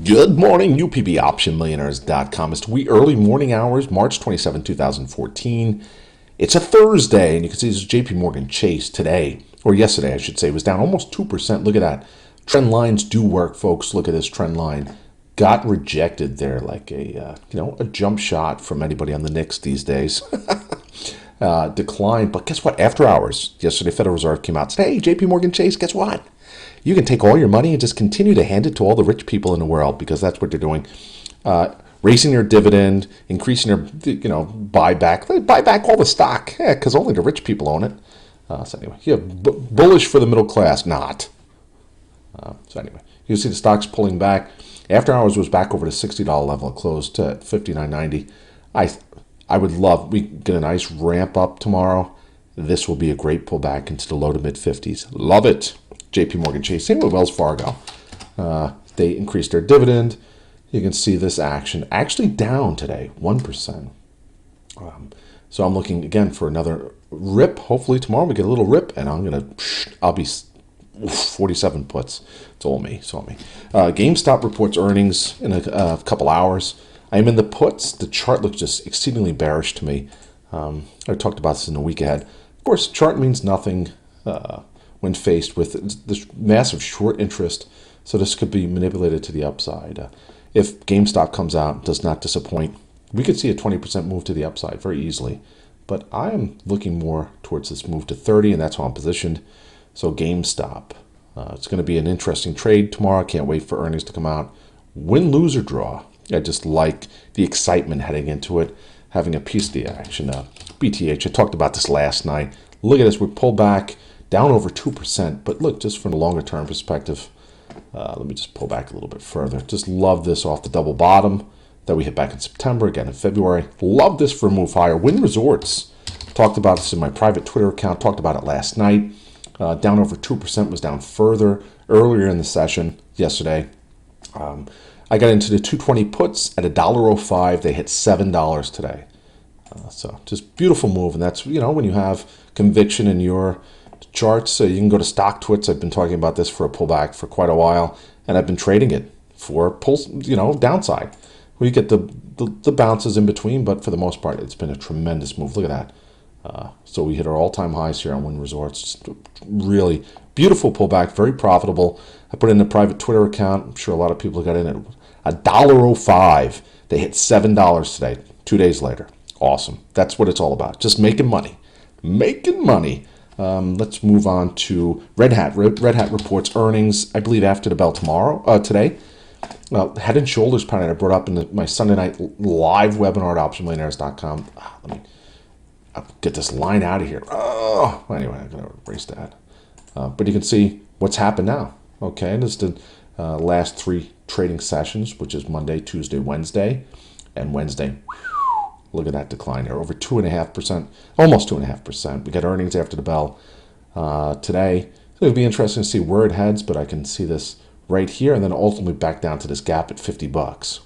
Good morning, UPBOptionMillionaires.com. It's wee early morning hours, March 27, 2014. It's a Thursday, and you can see this is JP Morgan Chase today, or yesterday, I should say, was down almost 2%. Look at that. Trend lines do work, folks. Look at this trend line. Got rejected there like a jump shot from anybody on the Knicks these days. Declined, but guess what? After hours, yesterday, Federal Reserve came out and said, hey, JP Morgan Chase, guess what? You can take all your money and just continue to hand it to all the rich people in the world because that's what they're doing. Raising their dividend, increasing their, buyback. Buy back all the stock, because only the rich people own it. So anyway, bullish for the middle class, not. So anyway, you see the stocks pulling back. After hours was back over the $60 level. It closed at $59.90. I would love, we get a nice ramp up tomorrow. This will be a great pullback into the low to mid 50s. Love it. JP Morgan Chase, same with Wells Fargo. They increased their dividend. You can see this action actually down today, 1%. So I'm looking again for another rip. Hopefully tomorrow we get a little rip, and I'll be 47 puts. It's all me. GameStop reports earnings in a couple hours. I am in the puts. The chart looks just exceedingly bearish to me. I talked about this in the week ahead. Of course, chart means nothing when faced with this massive short interest, so this could be manipulated to the upside. If GameStop comes out and does not disappoint, we could see a 20% move to the upside very easily. But I am looking more towards this move to 30, and that's how I'm positioned. So GameStop, it's going to be an interesting trade tomorrow. I can't wait for earnings to come out. Win, lose, or draw. I just like the excitement heading into it, having a piece of the action. BTH, I talked about this last night. Look at this, we pulled back down over 2%, but look, just from a longer term perspective, let me just pull back a little bit further. Just love this off the double bottom that we hit back in September, again in February. Love this for a move higher. Wynn Resorts, talked about this in my private Twitter account, talked about it last night. Down over 2%, was down further earlier in the session yesterday. I got into the 220 puts at $1.05. They hit $7 today. So just beautiful move, and that's, when you have conviction in your charts, so you can go to Stock Twits. I've been talking about this for a pullback for quite a while, and I've been trading it for pulls, downside. We get the bounces in between, but for the most part, it's been a tremendous move. Look at that. So we hit our all-time highs here on Wynn Resorts. Just really beautiful pullback, very profitable. I put it in a private Twitter account. I'm sure a lot of people got in at $1.05. They hit $7 today, 2 days later. Awesome. That's what it's all about. Just making money. Let's move on to Red Hat. Red Hat reports earnings, I believe, after the bell today. Head and Shoulders pattern I brought up in my Sunday night live webinar at OptionMillionaires.com. Let me get this line out of here. Oh, anyway, I'm going to erase that. But you can see what's happened now. Okay, this is the last three trading sessions, which is Monday, Tuesday, Wednesday, and Wednesday. Look at that decline there, over 2.5%, almost 2.5%. We got earnings after the bell today. So it'll be interesting to see where it heads, but I can see this right here, and then ultimately back down to this gap at $50.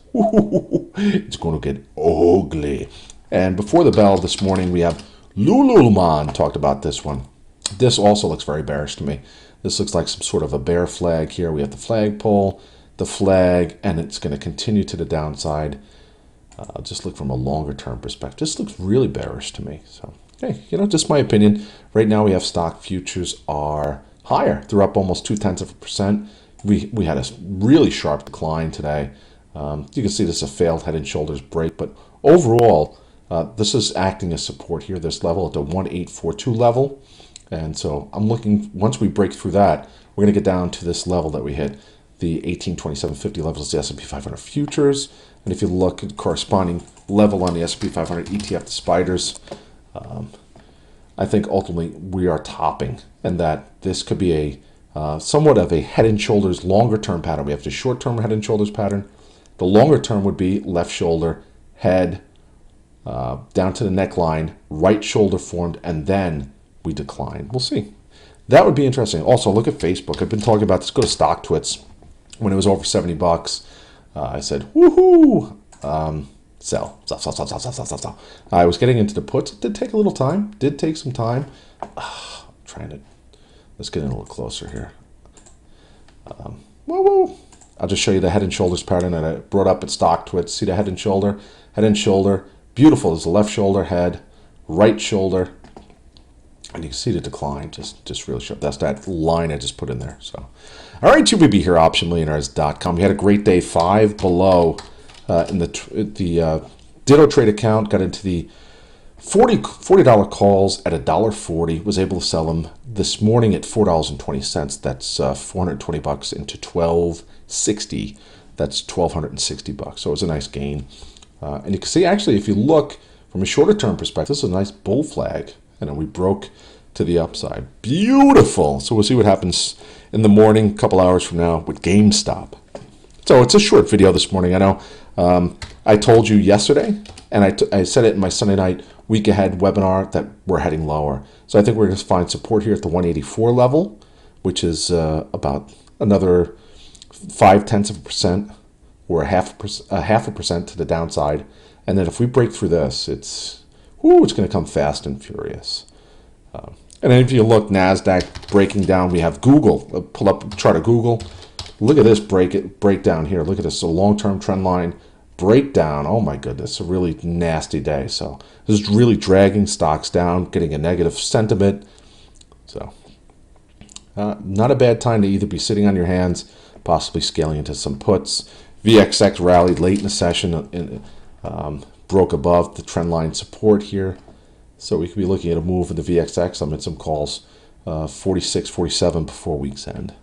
It's going to get ugly. And before the bell this morning, we have Lululemon. Talked about this one. This also looks very bearish to me. This looks like some sort of a bear flag here. We have the flagpole, the flag, and it's going to continue to the downside. Just look from a longer term perspective. This looks really bearish to me. So, hey, just my opinion. Right now we have stock futures are higher. They're up almost 0.2%. We had a really sharp decline today. You can see this is a failed Head and Shoulders break, but overall, this is acting as support here, this level at the 1842 level. And so I'm looking, once we break through that, we're going to get down to this level that we hit, the 1827.50 levels, the S&P 500 futures. And if you look at the corresponding level on the S&P 500 ETF, the spiders, I think ultimately we are topping, and that this could be a somewhat of a Head and Shoulders longer term pattern. We have the short term Head and Shoulders pattern. The longer term would be left shoulder, head, down to the neckline, right shoulder formed, and then we decline. We'll see. That would be interesting. Also, look at Facebook. I've been talking about this. Go to Stock Twits. When it was over $70, I said, woohoo, sell. I was getting into the puts. It did take a little time. Did take some time. Let's get in a little closer here. Whoa. I'll just show you the head and shoulders pattern that I brought up at Stock Twits. See the head and shoulder? Head and shoulder. Beautiful. There's the left shoulder, head, right shoulder. And you can see the decline, just really sharp. That's that line I just put in there. So, all right, 2BB here, optionmillionaires.com. We had a great day, 5 below in the Ditto trade account. Got into the $40 calls at $1.40. Was able to sell them this morning at $4.20. That's $420 into $12.60. That's $1,260. So it was a nice gain. And you can see, actually, if you look from a shorter term perspective, this is a nice bull flag. And then we broke to the upside. Beautiful. So we'll see what happens in the morning, a couple hours from now, with GameStop. So it's a short video this morning. I know I told you yesterday, and I said it in my Sunday night week ahead webinar, that we're heading lower. So I think we're going to find support here at the 184 level, which is about another 0.5% or a half a percent to the downside. And then if we break through this, it's going to come fast and furious. And then if you look, NASDAQ breaking down, we have Google. Pull up a chart of Google. Look at this breakdown here. Look at this, a long-term trend line breakdown. Oh my goodness, a really nasty day. So this is really dragging stocks down, getting a negative sentiment. So not a bad time to either be sitting on your hands, possibly scaling into some puts. VXX rallied late in the session, broke above the trend line support here. So we could be looking at a move in the VXX. I'm in some calls, 46, 47 before week's end.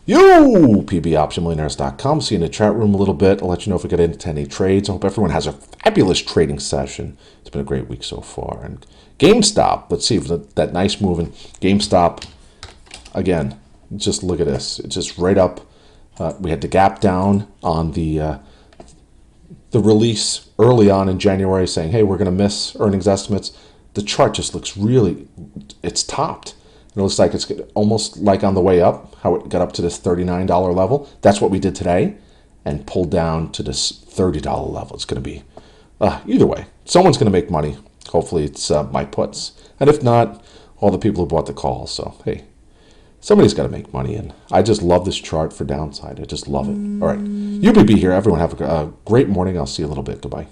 PBOptionmillionaires.com. See you in the chat room a little bit. I'll let you know if we get into any trades. I hope everyone has a fabulous trading session. It's been a great week so far. And GameStop, let's see if that nice move in GameStop, again, just look at this. It's just right up. We had the gap down on the release early on in January saying, hey, we're going to miss earnings estimates. The chart just looks really, it's topped. It looks like it's almost like on the way up, how it got up to this $39 level. That's what we did today, and pulled down to this $30 level. It's going to be, either way, someone's going to make money. Hopefully it's my puts. And if not, all the people who bought the calls. So, hey, somebody's got to make money. And I just love this chart for downside. I just love it. All right, UBB here. Everyone have a great morning. I'll see you in a little bit. Goodbye.